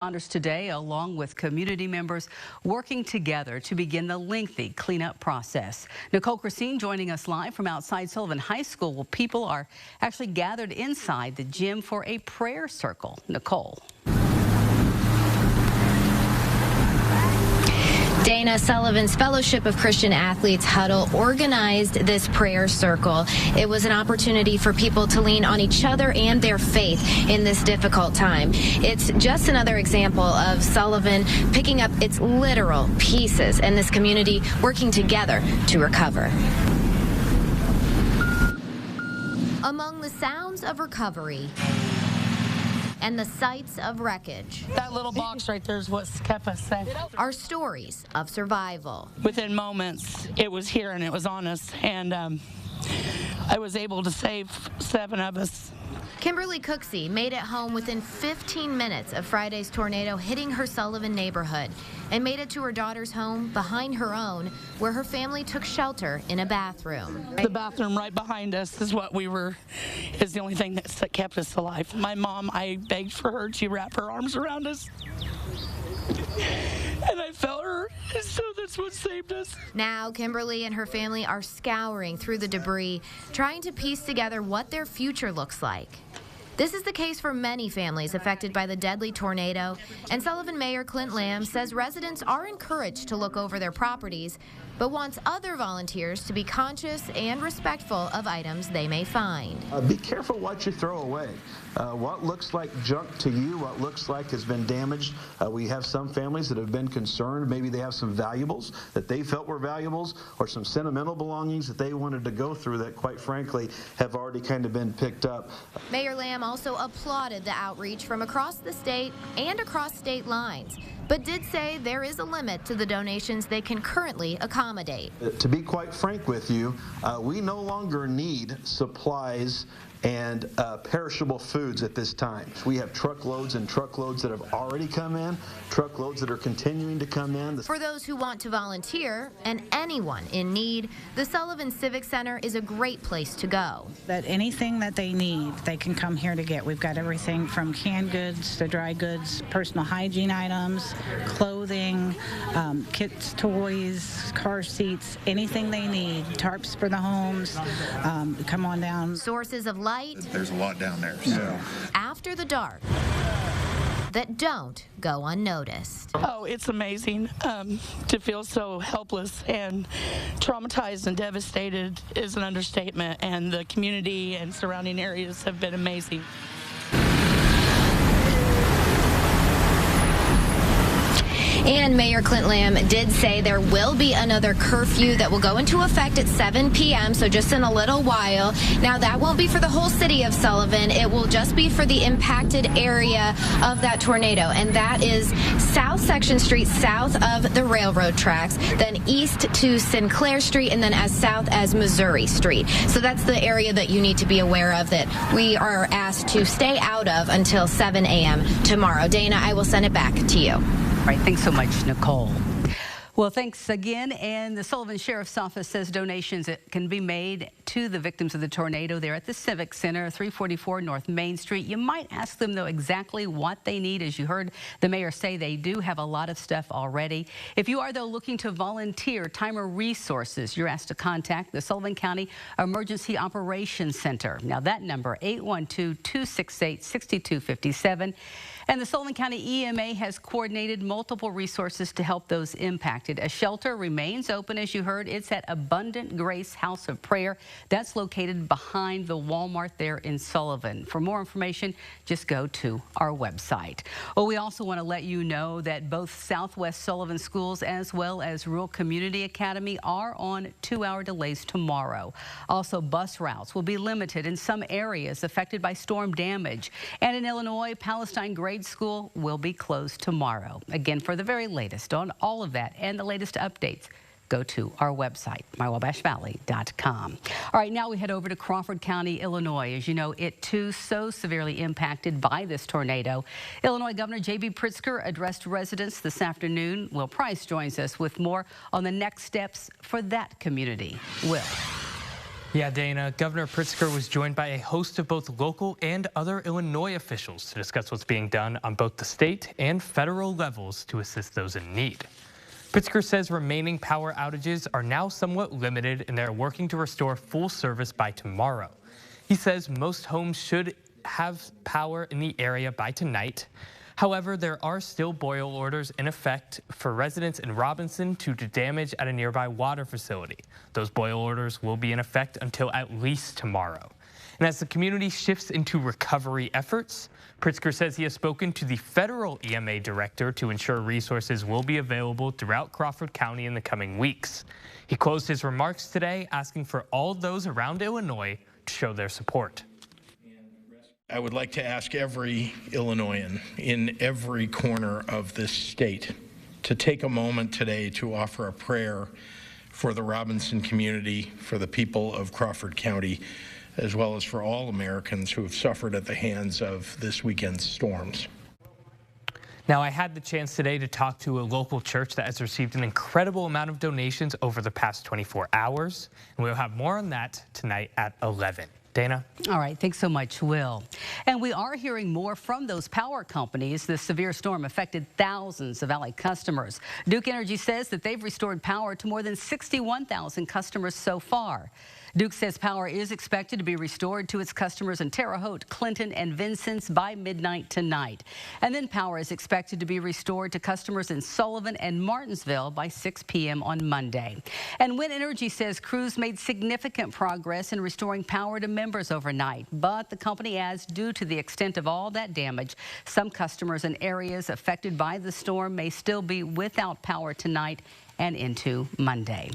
Responders today, along with community members, working together to begin the lengthy cleanup process. Nicole Christine joining us live from outside Sullivan High School, where people are actually gathered inside the gym for a prayer circle. Nicole. Dana Sullivan's Fellowship of Christian Athletes huddle organized this prayer circle. It was an opportunity for people to lean on each other and their faith in this difficult time. It's just another example of Sullivan picking up its literal pieces and this community working together to recover. Among the sounds of recovery and the sights of wreckage. That little box right there is what's kept us safe. Are stories of survival. Within moments, it was here and it was on us, and I was able to save 7 of us. Kimberly Cooksey made it home within 15 minutes of Friday's tornado hitting her Sullivan neighborhood and made it to her daughter's home behind her own, where her family took shelter in a bathroom. The bathroom right behind us is the only thing that kept us alive. My mom, I begged for her to wrap her arms around us. And I felt her, so that's what saved us. Now, Kimberly and her family are scouring through the debris, trying to piece together what their future looks like. This is the case for many families affected by the deadly tornado, and Sullivan Mayor Clint Lamb says residents are encouraged to look over their properties, but wants other volunteers to be conscious and respectful of items they may find. Be careful what you throw away. What looks like junk to you, what looks like has been damaged. We have some families that have been concerned. Maybe they have some valuables that they felt were valuables, or some sentimental belongings that they wanted to go through that, quite frankly, have already kind of been picked up. Mayor Lamb also applauded the outreach from across the state and across state lines, but did say there is a limit to the donations they can currently accommodate. To be quite frank with you, we no longer need supplies and perishable foods at this time. We have truckloads and truckloads that have already come in, truckloads that are continuing to come in. For those who want to volunteer and anyone in need, the Sullivan Civic Center is a great place to go. That anything that they need, they can come here to get. We've got everything from canned goods to dry goods, personal hygiene items, clothing, kids' toys, car seats, anything they need, tarps for the homes. Come on down. Sources of light. There's a lot down there. So. After the dark that don't go unnoticed. Oh, it's amazing to feel so helpless and traumatized and devastated is an understatement, and the community and surrounding areas have been amazing. And Mayor Clint Lamb did say there will be another curfew that will go into effect at 7 p.m., so just in a little while. Now, that won't be for the whole city of Sullivan. It will just be for the impacted area of that tornado, and that is South Section Street, south of the railroad tracks, then east to Sinclair Street, and then as south as Missouri Street. So that's the area that you need to be aware of that we are asked to stay out of until 7 a.m. tomorrow. Dana, I will send it back to you. All right, thanks so much, Nicole. Well, thanks again. And the Sullivan Sheriff's Office says donations can be made to the victims of the tornado there at the Civic Center, 344 North Main Street. You might ask them, though, exactly what they need. As you heard the mayor say, they do have a lot of stuff already. If you are, though, looking to volunteer time or resources, you're asked to contact the Sullivan County Emergency Operations Center. Now, that number, 812-268-6257. And the Sullivan County EMA has coordinated multiple resources to help those impacted. A shelter remains open, as you heard. It's at Abundant Grace House of Prayer. That's located behind the Walmart there in Sullivan. For more information, just go to our website. Well, we also want to let you know that both Southwest Sullivan schools as well as Rural Community Academy are on 2-hour delays tomorrow. Also, bus routes will be limited in some areas affected by storm damage. And in Illinois, Palestine Grade School will be closed tomorrow. Again, for the very latest on all of that and the latest updates, go to our website, mywabashvalley.com. All right, now we head over to Crawford County, Illinois. As you know, it too so severely impacted by this tornado. Illinois Governor J.B. Pritzker addressed residents this afternoon. Will Price joins us with more on the next steps for that community. Will. Yeah, Dana, Governor Pritzker was joined by a host of both local and other Illinois officials to discuss what's being done on both the state and federal levels to assist those in need. Pritzker says remaining power outages are now somewhat limited and they're working to restore full service by tomorrow. He says most homes should have power in the area by tonight. However, there are still boil orders in effect for residents in Robinson due to damage at a nearby water facility. Those boil orders will be in effect until at least tomorrow. And as the community shifts into recovery efforts, Pritzker says he has spoken to the federal EMA director to ensure resources will be available throughout Crawford County in the coming weeks. He closed his remarks today asking for all those around Illinois to show their support. I would like to ask every Illinoisan in every corner of this state to take a moment today to offer a prayer for the Robinson community, for the people of Crawford County, as well as for all Americans who have suffered at the hands of this weekend's storms. Now, I had the chance today to talk to a local church that has received an incredible amount of donations over the past 24 hours, and we'll have more on that tonight at 11. Dana? All right, thanks so much, Will. And we are hearing more from those power companies. The severe storm affected thousands of LA customers. Duke Energy says that they've restored power to more than 61,000 customers so far. Duke says power is expected to be restored to its customers in Terre Haute, Clinton, and Vincennes by midnight tonight. And then power is expected to be restored to customers in Sullivan and Martinsville by 6 p.m. on Monday. And Wind Energy says crews made significant progress in restoring power to members overnight. But the company adds, due to the extent of all that damage, some customers in areas affected by the storm may still be without power tonight and into Monday.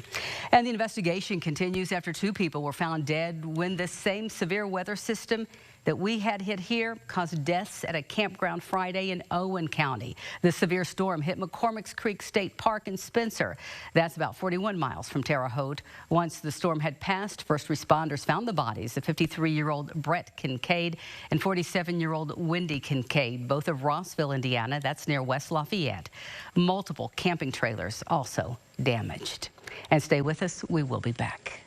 And the investigation continues after 2 people were found dead when the same severe weather system that we had hit here caused deaths at a campground Friday in Owen County. The severe storm hit McCormick's Creek State Park in Spencer. That's about 41 miles from Terre Haute. Once the storm had passed, first responders found the bodies of 53-year-old Brett Kincaid and 47-year-old Wendy Kincaid, both of Rossville, Indiana. That's near West Lafayette. Multiple camping trailers also damaged. And stay with us. We will be back.